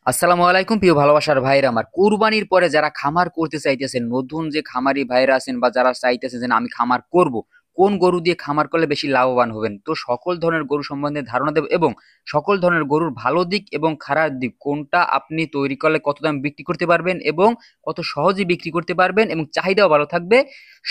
আসসালামু আলাইকুম প্রিয় ভালোবাসার ভাইরা আমার। কুরবানির পরে যারা খামার করতে চাইতেছেন, নতুন যে খামারি ভাইরা আছেন বা যারা চাইতেছেন যে না আমি খামার করব, কোন গরু দিয়ে খামার করলে বেশি লাভবান হবেন, তো সকল ধরনের গরু সম্বন্ধে ধারণা দেব এবং সকল ধরনের গরুর ভালো দিক এবং খারাপ দিক কোনটা আপনি তৈরি করলে কত দাম বিক্রি করতে পারবেন এবং কত সহজে বিক্রি করতে পারবেন এবং চাহিদাও ভালো থাকবে,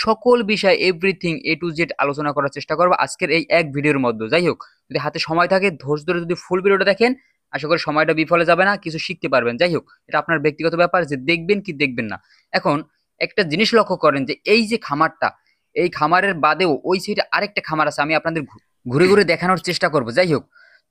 সকল বিষয় এভরিথিং এ টু জেড আলোচনা করার চেষ্টা করবো আজকের এই এক ভিডিওর মধ্যে। যাই হোক, যদি হাতে সময় থাকে ধৈর্য ধরে যদি ফুল ভিডিওটা দেখেন, আশা করি সময়টা বিফলে যাবে না, কিছু শিখতে পারবেন। যাই হোক, এটা আপনার ব্যক্তিগত ব্যাপার যে দেখবেন কি দেখবেন না। এখন একটা জিনিস লক্ষ্য করেন যে এই যে খামারটা, এই খামারের বাদেও ওই সাইডে আরেকটা খামার আছে, আমি আপনাদের ঘুরে ঘুরে দেখানোর চেষ্টা করব। যাই হোক,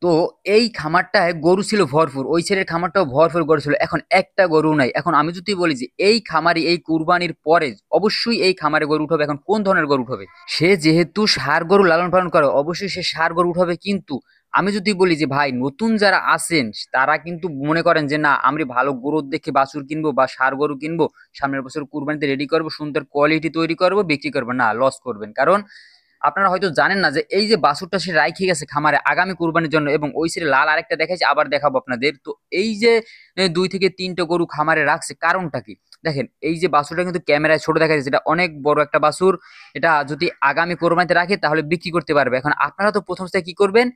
তো এই খামারটায় গরু ছিল ভরপুর, ওই সাইডের খামারটাও ভরপুর গরু ছিল, এখন একটা গরু নাই। এখন আমি যদি বলি যে এই খামারে এই কুরবানির পরে অবশ্যই এই খামারে গরু উঠবে, এখন কোন ধরনের গরু উঠবে? সে যেহেতু ষাঁড় গরু লালন পালন করে অবশ্যই সে ষাঁড় গরু উঠাবে, কিন্তু আমি যদি বলি যে ভাই নতুন যারা আছেন তারা কিন্তু মনে করেন যে না আমি ভালো গরুর দেখে বাছুর কিনবো বা ষাঁড় গরু কিনবো, সামনের বছর কুরবানিতে রেডি করবো, সুন্দর কোয়ালিটি তৈরি করবো, বিক্রি করবো, না লস করবেন। কারণ আপনারা হয়তো জানেন না যে এই যে বাছুরটা সে রাইখে গেছে খামারে আগামী কুরবানির জন্য, এবং ওই সাইডে লাল আরেকটা দেখাইছে, আবার দেখাবো আপনাদের। তো এই যে দুই থেকে তিনটা গরু খামারে রাখছে কারণটা কি? দেখেন, এই যে বাছুরটা কিন্তু ক্যামেরায় ছোট দেখা যাচ্ছে, এটা অনেক বড় একটা বাছুর। এটা যদি আগামী কোরবানিতে রাখে তাহলে বিক্রি করতে পারবে। এখন আপনারা তো প্রথম থেকে কি করবেন,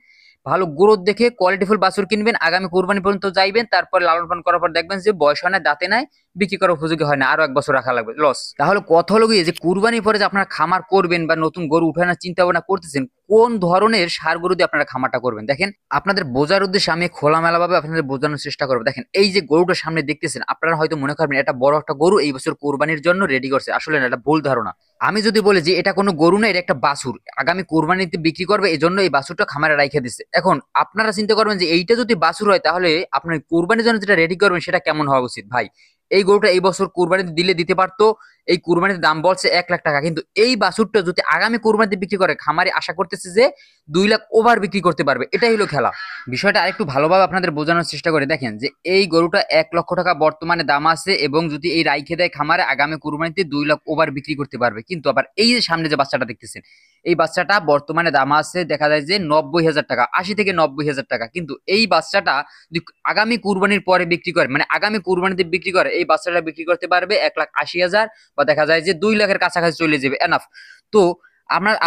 ভালো গ্রোথ দেখে কোয়ালিটিফুল বাছুর কিনবেন, আগামী কোরবানি পর্যন্ত যাইবেন, তারপর লালন পালন করার পর দেখবেন যে বয়স হয় না, দাঁতে নাই, বিক্রি করার উপযোগী হয় না, আরো এক বছর রাখা লাগবে, লস। তাহলে কথা হলো গিয়ে যে কুরবানির পরে যে আপনারা খামার করবেন বা নতুন গরু উঠানোর চিন্তা ভাবনা করতেছেন, কোন ধরনের ষাঁড় গরু দিয়ে আপনারা খামারটা করবেন, দেখেন আপনাদের বোঝার উদ্দেশ্যে আমি খোলামেলা ভাবে আপনাদের বোঝানোর চেষ্টা করবো। দেখেন, এই যে গরুটা সামনে দেখতেছেন, আপনারা হয়তো মনে করবেন এটা বড় একটা গরু এই বছর কোরবানির জন্য রেডি করছে, আসলে না, এটা ভুল ধারণা। আমি যদি বলি যে এটা কোনো গরু না, এটা একটা বাছুর, আগামী কোরবানিতে বিক্রি করবে, এই জন্য এই বাছুরটা খামারে রাইখে দিচ্ছে। এখন আপনারা চিন্তা করবেন যে এইটা যদি বাছুর হয় তাহলে আপনার কোরবানির জন্য যেটা রেডি করবেন সেটা কেমন হওয়া উচিত। ভাই, এই গরুটা এই বছর কুরবানিতে দিলে দিতে পারতো, এই কুরবানিতে দাম বলছে 1 লাখ টাকা, কিন্তু এই বাছুরটা যদি আগামী কুরবানিতে বিক্রি করে, খামারে আশা করতেছে যে 2 লাখ ওভার বিক্রি করতে পারবে। এটাই হলো খেলা। বিষয়টা আরেকটু ভালোভাবে আপনাদের বোঝানোর চেষ্টা করে দেখেন যে এই গরুটা 1 লক্ষ টাকা বর্তমানে দাম আছে, এবং যদি এই রাইখে দেয় খামারে আগামী কুরবানিতে 2 লাখ ওভার বিক্রি করতে পারবে। কিন্তু আবার এই যে সামনে যে বাচ্চাটা দেখতেছেন, এই বাচ্চাটা বর্তমানে দাম আছে দেখা যায় যে 90,000 টাকা, 80 থেকে 90,000 টাকা, কিন্তু এই বাচ্চাটা যদি আগামী কুরবানির পরে বিক্রি করে, মানে আগামী কুরবানিতে বিক্রি করে, এই বাচ্চাটা বিক্রি করতে পারবে 1,80,000, বা দেখা যায় যে 2 লাখের কাছাকাছি চলে যাবে, এনাফ। তো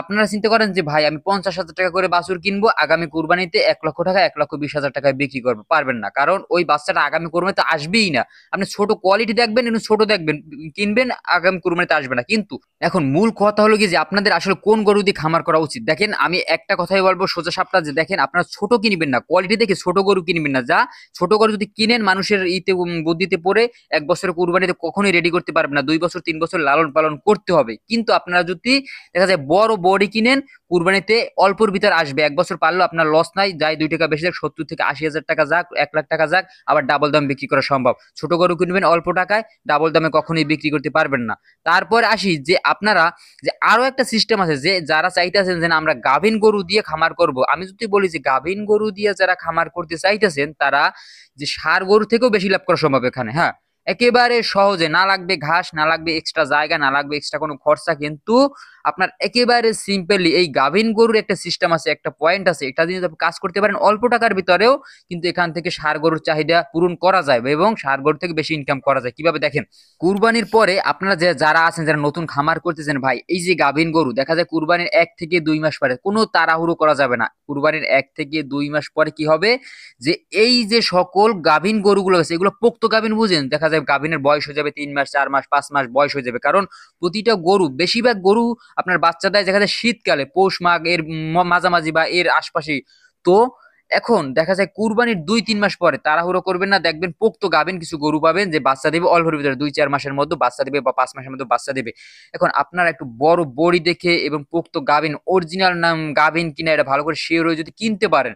আপনারা চিন্তা করেন যে ভাই আমি 50,000 টাকা করে বাছুর কিনবো, আগামী কুরবানিতে 1 লক্ষ টাকা 1,20,000 টাকায় বিক্রি করবো, পারবেন না। কারণ ওই বাচ্চাটা আগামী কুরবানিতে আসবেই না। আপনি ছোট কোয়ালিটি দেখবেন এবং ছোট দেখবেন, কিনবেন, আগামী কুরবানিতে আসবে না। কিন্তু এখন মূল কথা হলো কি যে আপনাদের আসলে কোন গরু দিয়ে খামার করা উচিত। দেখেন, আমি একটা কথাই বলবো সোজা সাপটা, যে দেখেন আপনারা ছোট কিনবেন না, কোয়ালিটি দেখে ছোট গরু কিনবেন না। যা ছোট গরু যদি কিনেন মানুষের ইতে বুদ্ধিতে পড়ে 1 বছরের কুরবানিতে কখনোই রেডি করতে পারবেন না, 2 বছর 3 বছর লালন পালন করতে হবে। কিন্তু আপনারা যদি দেখা যায় বড় বডি কিনেন, কুরবানিতে অল্পর ভিতর আসবে, 1 বছর পারলেও আপনার লস নাই, যাই 2 টাকা বেশি যাক, 70 থেকে 80,000 টাকা যাক, 1 লাখ টাকা যাক, আবার ডাবল দাম বিক্রি করা সম্ভব। ছোট গরু কিনবেন অল্প টাকায়, ডাবল দামে কখনোই বিক্রি করতে পারবেন না। তারপর আসি যে আপনারা, যে আরো একটা সিস্টেম আছে, যে যারা চাইতেছেন যে আমরা গাভীন গরু দিয়ে খামার করব, আমি যদি বলি যে গাভীন গরু দিয়ে যারা খামার করতে চাইতেছেন তারা যে ষাঁড় গরু থেকেও বেশি লাভ করা সম্ভব এখানে। হ্যাঁ, একেবারে সহজে, না লাগবে ঘাস, না লাগবে এক্সট্রা জায়গা, না লাগবে এক্সট্রা কোনো খরচা, কিন্তু আপনার একেবারে সিম্পলি এই গাভীন গরুর একটা সিস্টেম আছে, একটা পয়েন্ট আছে, এটা দিয়ে আপনি কাজ করতে পারেন অল্প টাকার ভিতরেও, কিন্তু এখান থেকে ষাঁড় গরুর চাহিদা পূরণ করা যায় এবং ষাঁড় গরু থেকে বেশি ইনকাম করা যায়। কিভাবে দেখেন, কুরবানির পরে আপনারা যে যারা আছেন, যারা নতুন খামার করতেছেন, ভাই এই যে গাভীন গরু দেখা যায় কুরবানির 1 থেকে 2 মাস পরে, কোনো তাড়াহুড়ো করা যাবে না। কুরবানির 1 থেকে 2 মাস পরে কি হবে, যে এই যে সকল গাভীন গরুগুলো আছে এগুলো পোক্ত গাভীন, বুঝেন, দেখা যায় গাভীনের বয়স হয়ে যাবে 3 মাস 4 মাস 5 মাস বয়স হয়ে যাবে। কারণ প্রতিটা গরু, বেশিরভাগ গরু আপনার বাচ্চা দেয় দেখা যায় শীতকালে, পৌষ মাঘ এর মাঝামাঝি বা এর আশপাশে। তো এখন দেখা যায় কুরবানির 2-3 মাস পরে তাড়াহুড়ো করবেন না, দেখবেন পোক্ত গাভীন কিছু গরু পাবেন যে বাচ্চা দেবে অল্পের ভিতরে, 2-4 মাসের মধ্যে বাচ্চা দেবে বা 5 মাসের মধ্যে বাচ্চা দেবে। এখন আপনারা একটু বড় বড়ি দেখে এবং পোক্ত গাভীন অরিজিনাল নাম গাভীন কিনা এটা ভালো করে শিওর হয়ে যদি কিনতে পারেন,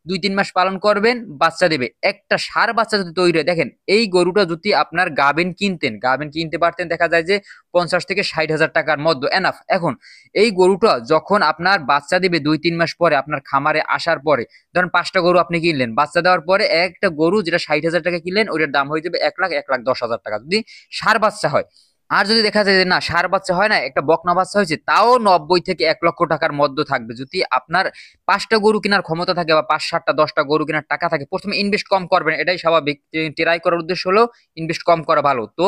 2-3 মাস পালন করবেন, বাচ্চা দেবে। একটা ষাঁড় বাচ্চা যদি তৈরি হয়, দেখেন এই গরুটা যদি আপনার গাভিন কিনতেন, গাভিন কিনতে পারতেন দেখা যায় যে 50 থেকে 60 হাজার টাকার মধ্যে এনাফ। এখন এই গরুটা যখন আপনার বাচ্চা দিবে 2-3 মাস পরে, আপনার খামারে আসার পরে, ধরেন 5টা গরু আপনি কিনলেন, বাচ্চা দেওয়ার পরে একটা গরু যেটা 60,000 টাকা কিনলেন, ওইটার দাম হয়ে যাবে 1 লাখ 1,10,000 টাকা, যদি ষাঁড় বাচ্চা হয়। আর যদি দেখা যায় যে না ষাঁড় বাচ্চা হয় না, একটা বকনা বাচ্চা হয়েছে, তাও 90 থেকে 1 লক্ষ টাকার মধ্যে থাকবে। যদি আপনার 5টা গরু কেনার ক্ষমতা থাকে বা 5, 7, 10টা গরু কেনার টাকা থাকে, প্রথমে ইনভেস্ট কম করবেন, এটাই স্বাভাবিক। ট্রাই করার উদ্দেশ্য হলো ইনভেস্ট কম করা ভালো। তো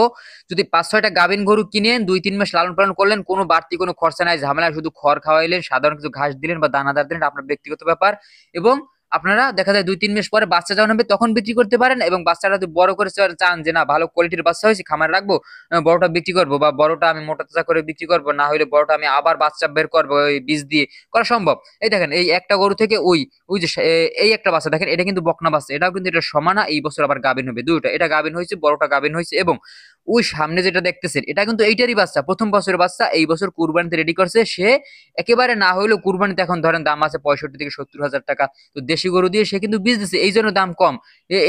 যদি 5, 6টা গাভীন গরু কিনেন, 2, 3 মাস লালন পালন করলেন, কোনো বাড়তি কোনো খরচা নাই, ঝামেলা, শুধু খড় খাওয়াইলেন, সাধারণ কিছু ঘাস দিলেন বা দানাদার দিলেন, আপনার ব্যক্তিগত ব্যাপার। এবং আপনারা দেখা যায় 2, 3 মাস পরে বাচ্চা যখন হবে তখন বিক্রি করতে পারেন। এবং বাচ্চাটা যদি বড় করে চান যে না ভালো কোয়ালিটির বাচ্চা হয়েছে খামার রাখবো, বড়টা বিক্রি করবো, বা বড়টা আমি মোটা তাজা করে বিক্রি করবো, না হলে বড়টা আমি আবার বাচ্চা বের করবো ওই বীজ দিয়ে, করা সম্ভব। এই দেখেন এই একটা গরু থেকে ওই ওই যে এই একটা বাচ্চা দেখেন, এটা কিন্তু বকনা বাচ্চা, এটাও কিন্তু এটা সমানা, এই বছর আবার গাভিন হবে দুইটা, এটা গাভিন হয়েছে, বড়টা গাভিন হয়েছে। এবং ওই সামনে যেটা দেখতেছেন এটা কিন্তু এইটারই বাচ্চা, প্রথম বছরের বাচ্চা, এই বছর কুরবানিতে রেডি করছে সে। একেবারে না হইলেও কুরবানিতে এখন ধরেন দাম আছে 65 থেকে 70 হাজার টাকা। তো দেশি গরু দিয়ে সে কিন্তু বীজ দিচ্ছে, এই জন্য দাম কম।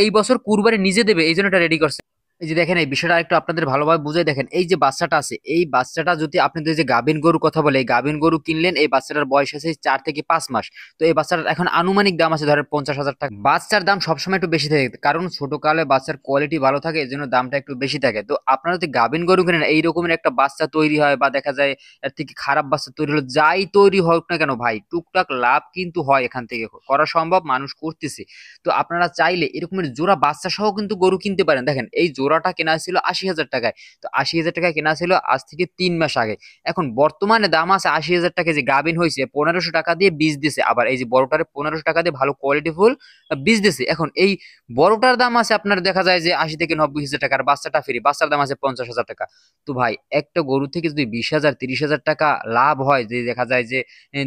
এই বছর কুরবানি নিজে দেবে, এই জন্য এটা রেডি করছে। এই যে দেখেন এই বিষয়টা একটু আপনাদের ভালোভাবে বুঝাই, দেখেন এই যে বাচ্চাটা আছে, এই বাচ্চাটা যদি আপনি যে গাভীন গরুর কথা বলে, এই গাভীন গরু কিনলেন, এই বাচ্চাটার বয়স আছে 4 থেকে 5 মাস। তো এই বাচ্চাটার এখন আনুমানিক দাম আছে ধরেন 50 হাজার টাকা। বাচ্চার দাম সবসময় একটু বেশি থাকে, কারণ ছোট কালে বাচ্চার কোয়ালিটি ভালো থাকে, এই জন্য দামটা একটু বেশি থাকে। তো আপনারা যদি গাভীন গরু কিনেন, এই রকমের একটা বাচ্চা তৈরি হয় বা দেখা যায় এর থেকে খারাপ বাচ্চা তৈরি হলো, যাই তৈরি হোক না কেন ভাই, টুকটাক লাভ কিন্তু হয়, এখান থেকে করা সম্ভব, মানুষ করতেছে। তো আপনারা চাইলে এরকমের জোড়া বাচ্চা সহ কিন্তু গরু কিনতে পারেন। দেখেন এই জোড়াটা কেনা ছিল 80 হাজার টাকায়। তো 80 হাজার টাকায় কেনা ছিল আজ থেকে 3 মাস আগে। এখন বর্তমানে দাম আছে 80 হাজার টাকা। যে গাভিন হয়েছে 1500 টাকা দিয়ে বীজ দিছে, আবার এই যে বড়টারে 1500 টাকা দিয়ে ভালো কোয়ালিটি ফুল বীজ দিছে। এখন এই বড়টার দাম আছে আপনার দেখা যায় যে 80 থেকে 90 হাজার টাকার, বাচ্চাটা ফ্রি, বাচ্চার দাম আছে 50 হাজার টাকা। তো ভাই একটা গরু থেকে যদি 20 হাজার 30 হাজার টাকা লাভ হয়, যে দেখা যায় যে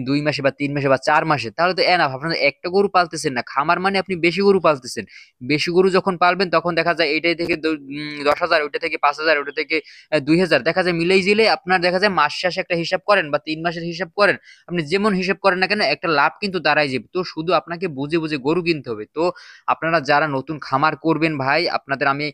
2 মাসে বা 3 মাসে বা 4 মাসে, তাহলে তো এনাফ। আপনারা একটা গরু পালতেছেন না, খামার মানে আপনি বেশি গরু পালতেছেন। বেশি গরু যখন পালবেন তখন দেখা যায় এইটাই থেকে 10,000, ওইটা থেকে 5,000, ওইটা থেকে 2,000, দেখা যায় মিলেই জিলে আপনার দেখা যায় মাস শেষে একটা হিসাব করেন বা 3 মাসের হিসাব করেন, আপনি যেমন হিসাব করেন না কেন একটা লাভ কিন্তু দাঁড়াই যাবে। তো শুধু আপনাকে বুঝে বুঝে গরু কিনতে হবে। তো আপনারা যারা নতুন খামার করবেন ভাই, আপনাদের আমি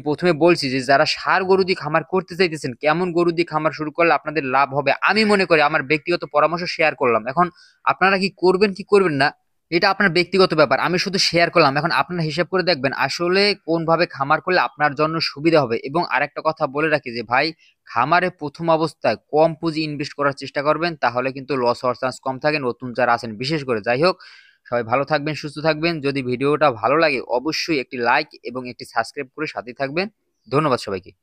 প্রথমে বলছি যে যারা ষাঁড় গরু দিয়ে খামার করতে চাইতেছেন, কেমন গরু দিয়ে খামার শুরু করলে আপনাদের লাভ হবে আমি মনে করি, আমার ব্যক্তিগত পরামর্শ শেয়ার করলাম। এখন আপনারা কি করবেন কি করবেন না এটা আপনার ব্যক্তিগত ব্যাপার, আমি শুধু শেয়ার করলাম। এখন আপনারা হিসাব করে দেখবেন আসলে কোন ভাবে খামার করলে আপনার জন্য সুবিধা হবে। এবং আরেকটা কথা বলে রাখি যে ভাই, খামারে প্রথম অবস্থায় কম পুঁজি ইনভেস্ট করার চেষ্টা করবেন, তাহলে কিন্তু লস হওয়ার চান্স কম থাকে, নতুন যারা আছেন বিশেষ করে। যাই হোক, সবাই ভালো থাকবেন, সুস্থ থাকবেন। যদি ভিডিওটা ভালো লাগে অবশ্যই একটি লাইক এবং একটি সাবস্ক্রাইব করে সাথে থাকবেন। ধন্যবাদ সবাইকে।